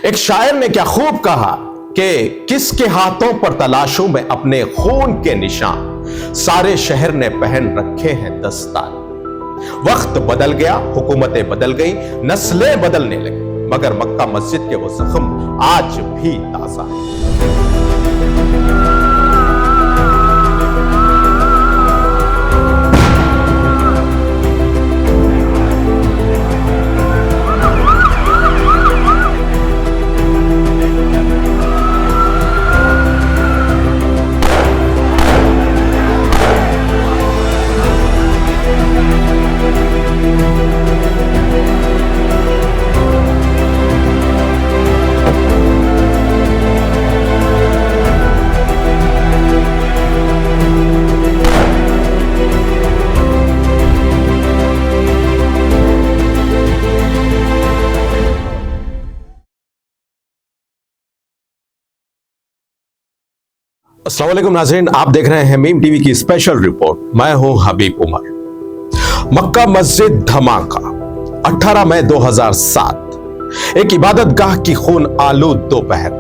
एक शायर ने क्या खूब कहा कि किसके हाथों पर तलाशूं मैं अपने खून के निशान, सारे शहर ने पहन रखे हैं दस्तार। वक्त बदल गया, हुकूमतें बदल गई, नस्लें बदलने लगी, मगर मक्का मस्जिद के वो जख्म आज भी ताजा है। अस्सलाम वालेकुम नाज़रीन, आप देख रहे हैं मीम टीवी की स्पेशल रिपोर्ट। मैं हूं हबीब उमर। मक्का मस्जिद धमाका 18 मई 2007, एक इबादत गाह की खून आलूद दोपहर।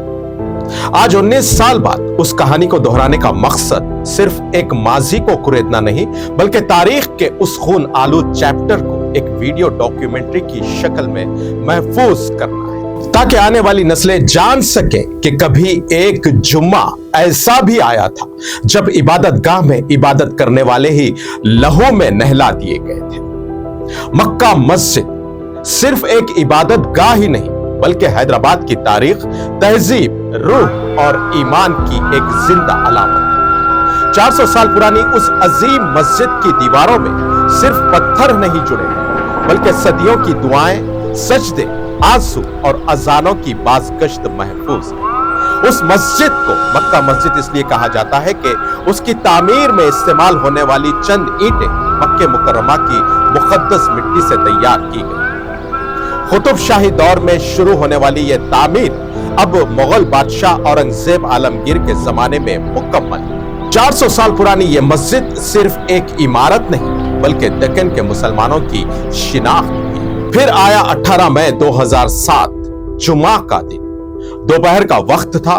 आज 19 साल बाद उस कहानी को दोहराने का मकसद सिर्फ एक माजी को कुरेदना नहीं, बल्कि तारीख के उस खून आलूद चैप्टर को एक वीडियो डॉक्यूमेंट्री की शक्ल में महफूज करना है, ताकि आने वाली नस्लें जान सके कि कभी एक जुम्मा ऐसा भी आया था जब इबादत गाह में इबादत करने वाले ही लहू में नहला दिए गए थे। मक्का मस्जिद सिर्फ एक इबादत गाह ही नहीं, बल्कि हैदराबाद की तारीख, तहजीब, रूह और ईमान की एक जिंदा अलामत है। 400 साल पुरानी उस अजीम मस्जिद की दीवारों में सिर्फ पत्थर नहीं जुड़े हैं, बल्कि सदियों की दुआएं, सजदे, आंसू और अजानों की बाज़गश्त महफूज है। उस मस्जिद को मक्का मस्जिद इसलिए कहा जाता है कि उसकी तामीर में इस्तेमाल होने वाली चंद ईंटें मक्के मुकर्रमा की मुक़द्दस मिट्टी से तैयार की गई। कुतुब शाही दौर में शुरू होने वाली यह तामीर अब मुगल बादशाह औरंगजेब आलमगीर के जमाने में मुकम्मल। 400 साल पुरानी यह मस्जिद सिर्फ एक इमारत नहीं, बल्कि दक्कन के मुसलमानों की शिनाख्त भी। फिर आया 18 मई 2007, जुमा का दिन। दोपहर का वक्त था,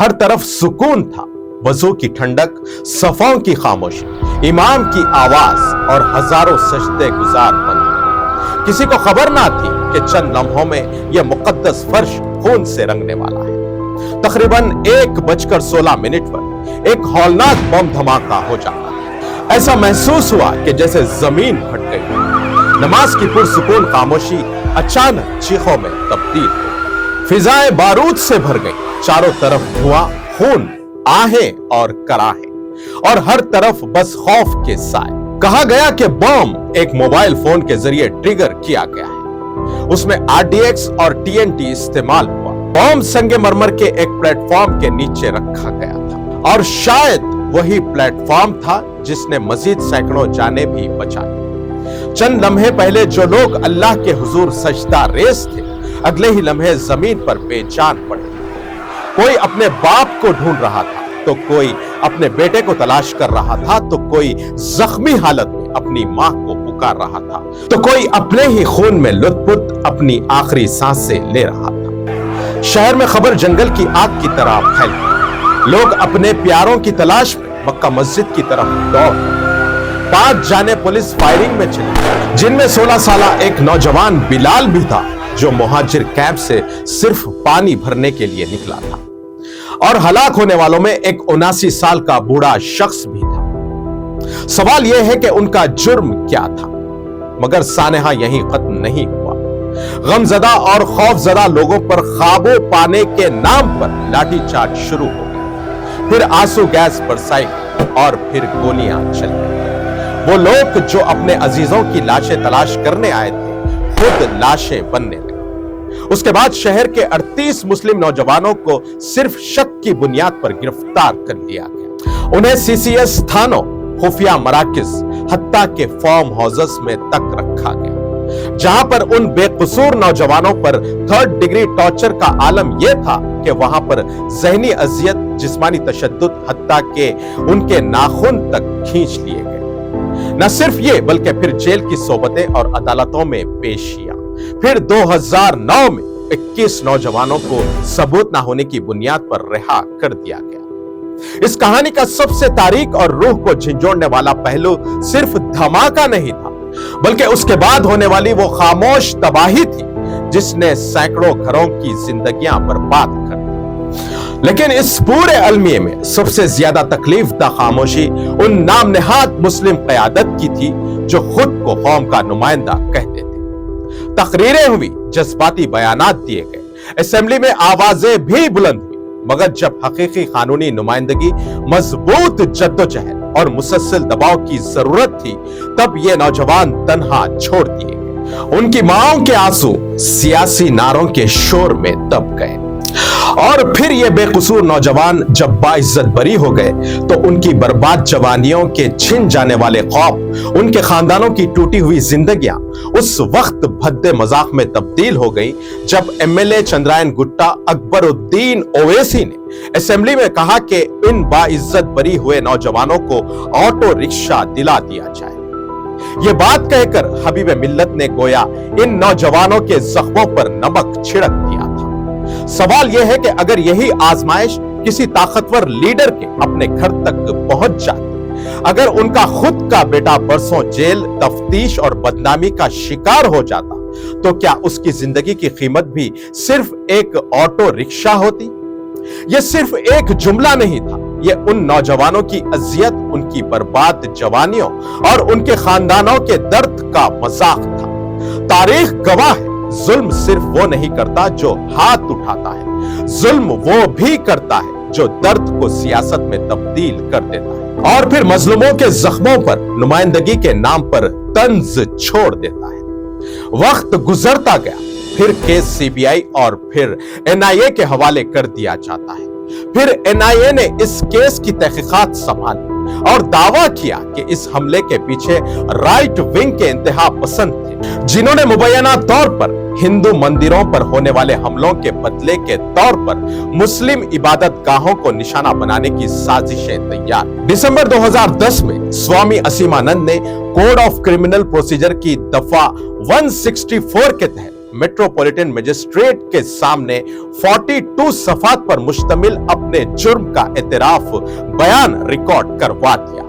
हर तरफ सुकून था, वजू की ठंडक, सफों की खामोशी, इमाम की आवाज और हजारों सजदे गुजार बंद। किसी को खबर ना थी कि चंद लम्हों में यह मुकद्दस फर्श खून से रंगने वाला है। तकरीबन 1:16 पर एक हौलनाक बम धमाका हो जाता। ऐसा महसूस हुआ कि जैसे जमीन फट गई। नमाज की पुरसुकून खामोशी अचानक चीखों में तब्दील हो। फिजाएं बारूद से भर गई, चारों तरफ धुआं, खून, आहें और कराहें, और हर तरफ बस खौफ के साए। कहा गया कि बम एक मोबाइल फोन के जरिए ट्रिगर किया गया है। उसमें RDX और TNT इस्तेमाल हुआ। बम संगमरमर के एक प्लेटफॉर्म के नीचे रखा गया था, और शायद वही प्लेटफॉर्म था जिसने मजीद सैकड़ों जाने भी बचाई। चंद लम्हे पहले जो लोग अल्लाह के हुजूर सजदा रेस थे, अगले ही लम्हे जमीन पर बेजान पड़े। कोई अपने बाप को ढूंढ रहा था, तो कोई अपने बेटे को तलाश कर रहा था, तो कोई जख्मी हालत में अपनी मां को पुकार रहा था, तो कोई अपने ही खून में लुत्फुत अपनी आखिरी सांसें ले रहा था। शहर में खबर जंगल की आग की तरह फैल गई। लोग अपने प्यारों की तलाश में मक्का मस्जिद की तरफ दौड़। 5 जाने पुलिस फायरिंग में चली, जिनमें 16 साल एक नौजवान बिलाल भी था, जो मुहाजिर कैंप से सिर्फ पानी भरने के लिए निकला था। और हलाक होने वालों में एक 79 साल का बूढ़ा शख्स भी था। सवाल यह है कि उनका जुर्म क्या था, मगर सानहा यहीं खत्म नहीं हुआ। गमजदा और खौफजदा लोगों पर काबू पाने के नाम पर लाठीचार्ज शुरू हो गया। फिर आंसू गैस बरसाई और फिर गोलियां चली। वो लोग जो अपने अजीजों की लाशें तलाश करने आए थे, खुद लाशें बनने लगी। उसके बाद शहर के 38 मुस्लिम नौजवानों को सिर्फ शक की बुनियाद पर गिरफ्तार कर लिया गया। उन्हें CCS थानों, खुफिया मराकिज, हत्ता के फार्म हाउसेस में तक रखा गया, जहां पर उन बेकसूर नौजवानों पर 3rd डिग्री टॉर्चर का आलम यह था कि वहां पर जहनी अजियत, जिस्मानी तशद्दुद, हत्ता के उनके नाखून तक खींच लिए गए। न सिर्फ ये, बल्कि फिर जेल की सोबतें और अदालतों में पेशियां। फिर 2009 में 21 नौजवानों को सबूत ना होने की बुनियाद पर रिहा कर दिया गया। इस कहानी का सबसे तारीख और रूह को झंझोड़ने वाला पहलू सिर्फ धमाका नहीं था, बल्कि उसके बाद होने वाली वो खामोश तबाही थी जिसने सैकड़ों घरों की जिंदगियां बर्बाद कर दी। लेकिन इस पूरे अलमिये में सबसे ज्यादा तकलीफ दा खामोशी उन नामनहाद मुस्लिम क़यादत की थी जो खुद को कौम का नुमाइंदा कहते थे। तकरीरें हुई, जज्बाती बयानात दिए गए, असेंबली में आवाजें भी बुलंद हुई, मगर जब हकीकी कानूनी नुमाइंदगी, मजबूत जद्दोजहद और मुसलसल दबाव की जरूरत थी, तब ये नौजवान तन्हा छोड़ दिए गए। उनकी माओं के आंसू सियासी नारों के शोर में दब गए और फिर ये बेकसूर नौजवान जब बाइज्जत बरी हो गए तो उनकी बर्बाद जवानियों के छिन जाने वाले खौफ, उनके खानदानों की टूटी हुई जिंदगियां उस वक्त भद्दे मजाक में तब्दील हो गई जब एमएलए चंद्रायन गुट्टा अकबरुद्दीन ओवैसी ने असेंबली में कहा कि इन बाइज्जत बरी हुए नौजवानों को ऑटो रिक्शा दिला दिया जाए। ये बात कहकर हबीब मिल्लत ने गोया इन नौजवानों के जख्मों पर नमक छिड़क दिया था। सवाल यह है कि अगर यही आजमाइश किसी ताकतवर लीडर के अपने घर तक पहुंच जाती, अगर उनका खुद का बेटा बरसों जेल, तफ्तीश और बदनामी का शिकार हो जाता, तो क्या उसकी जिंदगी की कीमत भी सिर्फ एक ऑटो रिक्शा होती? यह सिर्फ एक जुमला नहीं था, यह उन नौजवानों की अजियत, उनकी बर्बाद जवानियों और उनके खानदानों के दर्द का मजाक था। तारीख गवाह है, जुल्म सिर्फ वो नहीं करता जो हाथ उठाता है, जुल्म वो भी करता है जो दर्द को सियासत में तब्दील कर देता है और फिर मजलूमों के जख्मों पर नुमाइंदगी के नाम पर तंज छोड़ देता है। वक्त गुजरता गया, फिर केस सीबीआई और फिर एनआईए के हवाले कर दिया जाता है। फिर एनआईए ने इस केस की तहकीकात संभाली और दावा किया कि इस हमले के पीछे राइट विंग के इंतहा पसंद थे, जिन्होंने मुबैना तौर पर हिंदू मंदिरों पर होने वाले हमलों के बदले के तौर पर मुस्लिम इबादत गाहों को निशाना बनाने की साजिशें तैयार। दिसंबर 2010 में स्वामी असीमानंद ने कोड ऑफ क्रिमिनल प्रोसीजर की दफा 164 के तहत मेट्रोपॉलिटन मजिस्ट्रेट के सामने 42 सफात पर मुश्तमिल अपने जुर्म का एतराफ बयान रिकॉर्ड करवा दिया।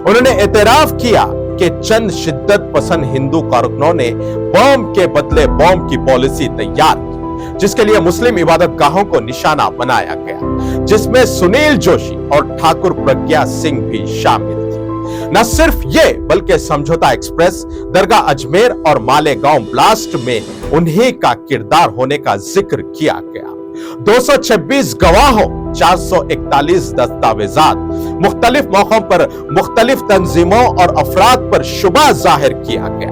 उन्होंने एतराफ किया कि चंद शिद्दत पसंद हिंदू कारकुनों ने बम के बदले बम की पॉलिसी तैयार की, जिसके लिए मुस्लिम इबादत गाहों को निशाना बनाया गया, जिसमें सुनील जोशी और ठाकुर प्रज्ञा सिंह भी शामिल थे। न सिर्फ ये, बल्कि समझौता एक्सप्रेस, दरगाह अजमेर और मालेगांव ब्लास्ट में उन्हीं का किरदार होने का जिक्र किया गया। 226 गवाहों, 441 दस्तावेजात, मुख्तलिफ मौकों पर मुख्तलिफ तंजीमों और अफराद पर शुबा जाहिर किया गया।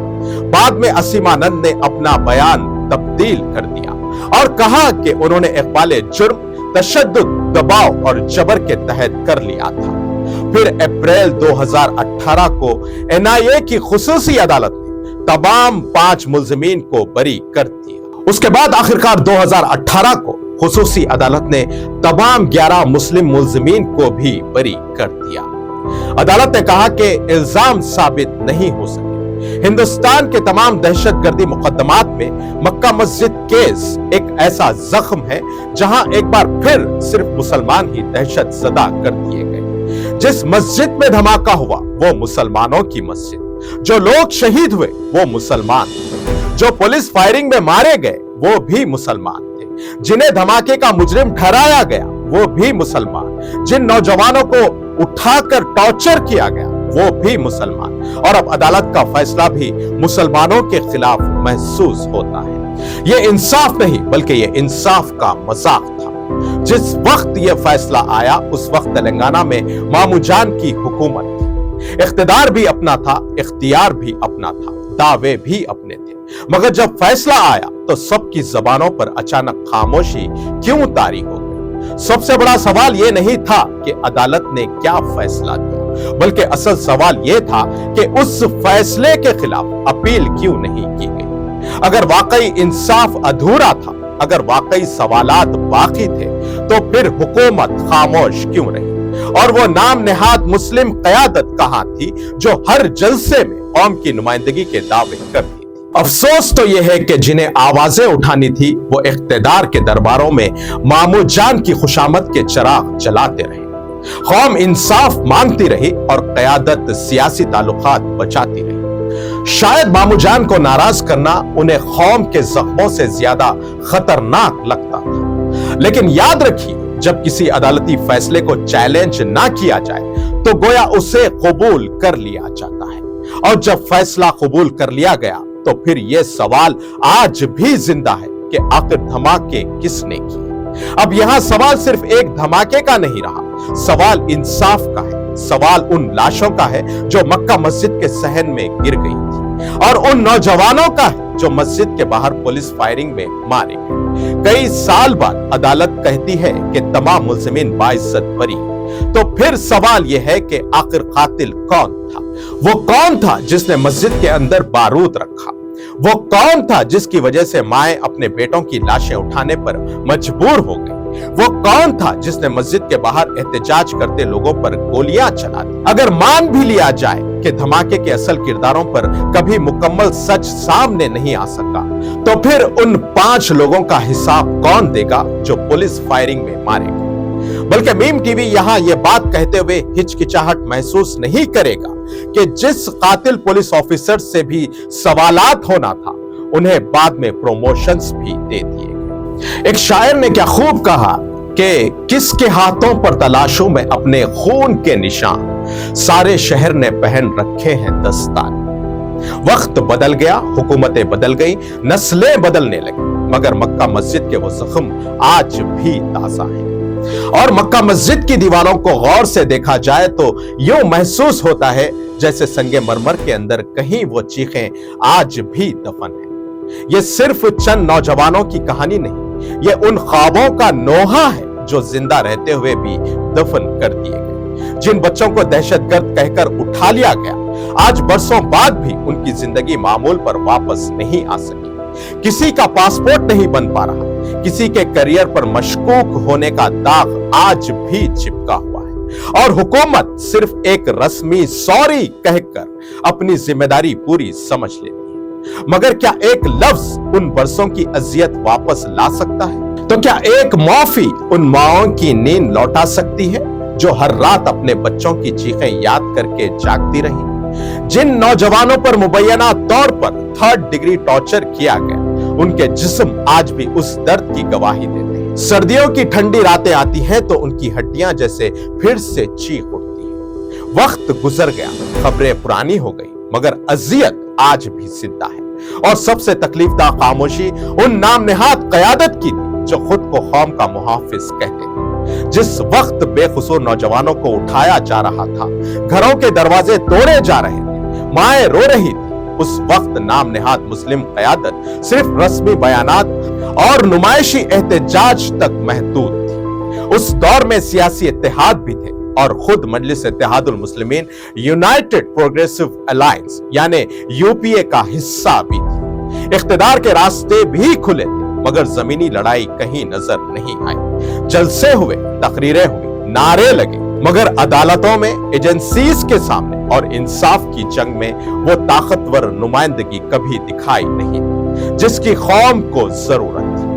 बाद में असीमानंद ने अपना बयान तब्दील कर दिया और कहा कि उन्होंने इकबाल जुर्म, तशद्दुद, दबाव और जबर के तहत कर लिया था। फिर अप्रैल 2018 को एनआईए की खुसूसी अदालत ने तमाम 5 मुल्जिमीन को बरी कर दिया। उसके बाद आखिरकार 2018 को खुसूसी अदालत ने तमाम 11 मुस्लिम मुल्जिमीन को भी बरी कर दिया। अदालत ने कहा कि इल्जाम साबित नहीं हो सके। हिंदुस्तान के तमाम दहशतगर्दी मुकदमात में मक्का मस्जिद केस एक ऐसा जख्म है जहां एक बार फिर सिर्फ मुसलमान ही दहशत ज़दा कर दिए गए। जिस मस्जिद में धमाका हुआ वो मुसलमानों की मस्जिद, जो लोग शहीद हुए वो मुसलमान थे, जो पुलिस फायरिंग में मारे गए वो भी मुसलमान थे, जिन्हें धमाके का मुजरिम ठहराया गया वो भी मुसलमान, जिन नौजवानों को उठाकर टॉर्चर किया गया वो भी मुसलमान, और अब अदालत का फैसला भी मुसलमानों के खिलाफ महसूस होता है। ये इंसाफ नहीं बल्कि ये इंसाफ का मजाक था। जिस वक्त यह फैसला आया उस वक्त तेलंगाना में मामूजान की हुकूमत थी। इख्तिदार भी अपना था, इख्तियार भी अपना था, दावे भी अपने थे, मगर जब फैसला आया तो सबकी जबानों पर अचानक खामोशी क्यों तारी हो गई। सबसे बड़ा सवाल यह नहीं था कि अदालत ने क्या फैसला दिया, बल्कि असल सवाल यह था कि उस फैसले के खिलाफ अपील क्यों नहीं की गई। अगर वाकई इंसाफ अधूरा था, अगर वाकई सवालात बाकी थे, तो फिर हुकूमत खामोश क्यों रही? और वो नाम नेहाद मुस्लिम क़यादत कहां थी जो हर जलसे में कौम की नुमाइंदगी के दावे करती थी? अफसोस तो यह है कि जिन्हें आवाजें उठानी थी वो इख्तिदार के दरबारों में मामू जान की खुशामद के चिराग जलाते रहे। कौम इंसाफ मांगती रही और क़यादत सियासी ताल्लुकात बचाती रही। शायद मामू जान को नाराज करना उन्हें कौम के जख्मों से ज्यादा खतरनाक लगता था। लेकिन याद रखिए, जब किसी अदालती फैसले को चैलेंज ना किया जाए तो गोया उसे कबूल कर लिया जाता है, और जब फैसला कबूल कर लिया गया तो फिर यह सवाल आज भी जिंदा है कि आखिर धमाके किसने किए। अब यहां सवाल सिर्फ एक धमाके का नहीं रहा, सवाल इंसाफ का है। सवाल उन लाशों का है जो मक्का मस्जिद के सहन में गिर गई थी, और उन नौजवानों का है जो मस्जिद के बाहर पुलिस फायरिंग में मारे गए। कई साल बाद अदालत कहती है कि तमाम मुल्जिमीन बाइज्जत बरी। तो फिर सवाल यह है कि आखिर कातिल कौन था? वो कौन था जिसने मस्जिद के अंदर बारूद रखा? वो कौन था जिसकी वजह से माएं अपने बेटों की लाशें उठाने पर मजबूर हो गई? वो कौन था जिसने मस्जिद के बाहर एहतजाज करते लोगों पर गोलियां चला दी? अगर मान भी लिया जाए कि धमाके के असल किरदारों पर कभी मुकम्मल सच सामने नहीं आ सका, तो फिर उन 5 लोगों का हिसाब कौन देगा जो पुलिस फायरिंग में मारे गए? बल्कि मीम टीवी यहां यह बात कहते हुए हिचकिचाहट महसूस नहीं करेगा कि जिस कातिल पुलिस ऑफिसर से भी सवालात होना था, उन्हें बाद में प्रमोशंस भी दे दिए गए। एक शायर ने क्या खूब कहा कि किसके हाथों पर तलाशों में अपने खून के निशान, सारे शहर ने पहन रखे हैं दस्ताने। वक्त बदल गया, हुकूमतें बदल गई, नस्लें बदलने लगी, मगर मक्का मस्जिद के वो जख्म आज भी ताजा हैं। और मक्का मस्जिद की दीवारों को गौर से देखा जाए तो यूं महसूस होता है जैसे संगे मरमर के अंदर कहीं वो चीखें आज भी दफन है। ये सिर्फ चंद नौजवानों की कहानी नहीं, ये उन ख्वाबों का नोहा है जो जिंदा रहते हुए भी दफन कर दिए गए। जिन बच्चों को दहशतगर्द कहकर उठा लिया गया, आज बरसों बाद भी उनकी जिंदगी मामूल पर वापस नहीं आ सकी। किसी का पासपोर्ट नहीं बन पा रहा, किसी के करियर पर मशकूक होने का दाग आज भी चिपका हुआ है, और हुकूमत सिर्फ एक रस्मी सॉरी कहकर अपनी जिम्मेदारी पूरी समझ लेती है। मगर क्या एक लफ्ज उन बरसों की अजियत वापस ला सकता है? तो क्या एक माफी उन माओं की नींद लौटा सकती है जो हर रात अपने बच्चों की चीखें याद करके जागती रही? जिन नौजवानों पर मुबैना तौर पर 3rd डिग्री टॉर्चर किया गया, उनके जिस्म आज भी उस दर्द की गवाही देते हैं। सर्दियों की ठंडी रातें आती हैं तो उनकी हड्डियां जैसे फिर से चीख उठती हैं। वक्त गुजर गया, खबरें पुरानी हो गई, मगर अजियत आज भी जिंदा है। और सबसे तकलीफदा खामोशी उन नाम नेहाद क़यादत की थी जो खुद को कौम का मुहाफिज कहते थे। जिस वक्त बेकसूर नौजवानों को उठाया जा रहा था, घरों के दरवाजे तोड़े जा रहे थे, माएं रो रही थी, उस वक्त नाम नेहाद मुस्लिम क़यादत सिर्फ रस्मी बयानात और नुमाइशी एहतजाज तक महदूद थी। उस दौर में सियासी इत्तेहाद भी थे और खुद मजलिस Ittehadul Muslimeen United progressive alliance यानी यूपीए का हिस्सा भी थी। इख्तिदार के रास्ते भी खुले थे, मगर जमीनी लड़ाई कहीं नजर नहीं आई। जलसे हुए, तकरीरें हुई, नारे लगे, मगर अदालतों में, एजेंसीज के सामने और इंसाफ की जंग में वो ताकतवर नुमाइंदगी कभी दिखाई नहीं दी जिसकी कौम को जरूरत थी।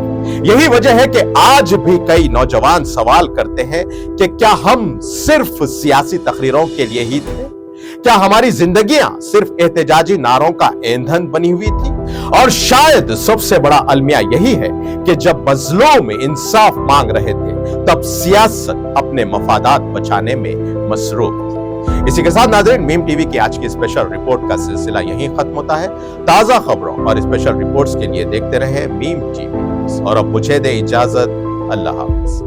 यही वजह है कि आज भी कई नौजवान सवाल करते हैं कि क्या हम सिर्फ सियासी तकरीरों के लिए ही थे? क्या हमारी जिंदगियां सिर्फ एहतजाजी नारों का ईंधन बनी हुई थी? और शायद सबसे बड़ा अलमिया यही है कि जब मजलूम इंसाफ मांग रहे थे, तब सियासत अपने मफादात बचाने में मसरूफ थी। इसी के साथ नाज़रीन, मीम टीवी की आज की स्पेशल रिपोर्ट का सिलसिला यहीं खत्म होता है। ताजा खबरों और स्पेशल रिपोर्ट्स के लिए देखते रहें मीम टीवी। और अब मुझे दे इजाजत, अल्लाह हाफिज।